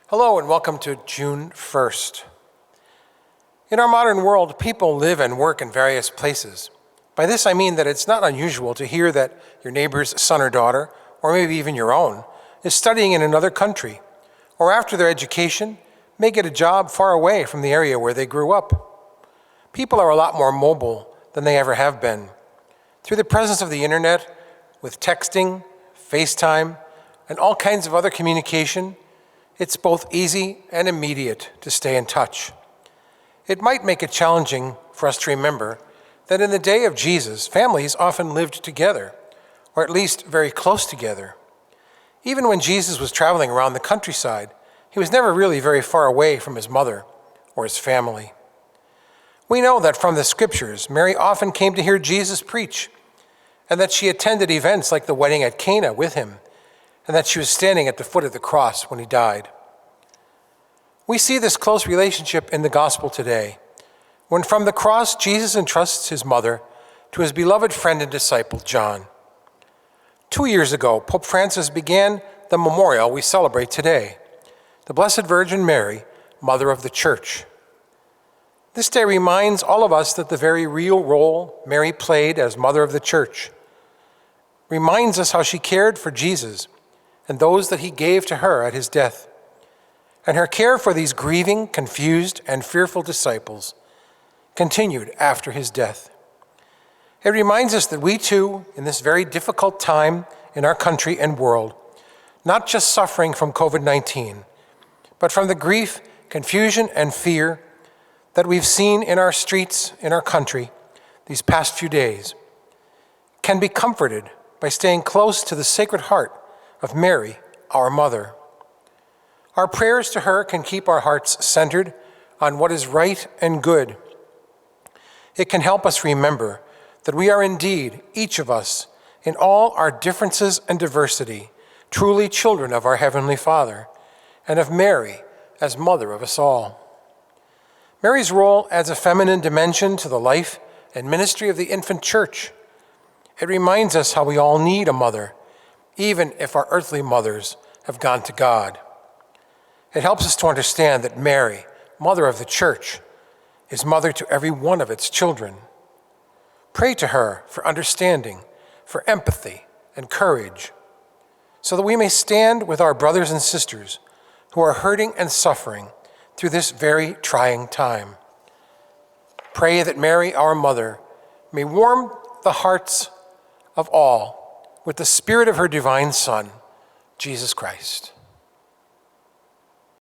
Hello and welcome to June 1st. In our modern world, people live and work in various places. By this I mean that it's not unusual to hear that your neighbor's son or daughter, or maybe even your own, is studying in another country, or after their education, may get a job far away from the area where they grew up. People are a lot more mobile than they ever have been. Through the presence of the internet, with texting, FaceTime, and all kinds of other communication, it's both easy and immediate to stay in touch. It might make it challenging for us to remember that in the day of Jesus, families often lived together, or at least very close together. Even when Jesus was traveling around the countryside, he was never really very far away from his mother or his family. We know that from the scriptures, Mary often came to hear Jesus preach, and that she attended events like the wedding at Cana with him, and that she was standing at the foot of the cross when he died. We see this close relationship in the gospel today, when from the cross, Jesus entrusts his mother to his beloved friend and disciple, John. 2 years ago, Pope Francis began the memorial we celebrate today, the Blessed Virgin Mary, Mother of the Church. This day reminds all of us that the very real role Mary played as Mother of the Church, reminds us how she cared for Jesus and those that he gave to her at his death. And her care for these grieving, confused, and fearful disciples continued after his death. It reminds us that we too, in this very difficult time in our country and world, not just suffering from COVID-19, but from the grief, confusion, and fear that we've seen in our streets, in our country, these past few days, can be comforted by staying close to the Sacred Heart of Mary, our Mother. Our prayers to her can keep our hearts centered on what is right and good. It can help us remember that we are indeed, each of us, in all our differences and diversity, truly children of our Heavenly Father, and of Mary as Mother of us all. Mary's role adds a feminine dimension to the life and ministry of the infant church. It reminds us how we all need a mother, even if our earthly mothers have gone to God. It helps us to understand that Mary, Mother of the Church, is mother to every one of its children. Pray to her for understanding, for empathy and courage, so that we may stand with our brothers and sisters who are hurting and suffering through this very trying time. Pray that Mary, our Mother, may warm the hearts of all with the spirit of her divine Son, Jesus Christ.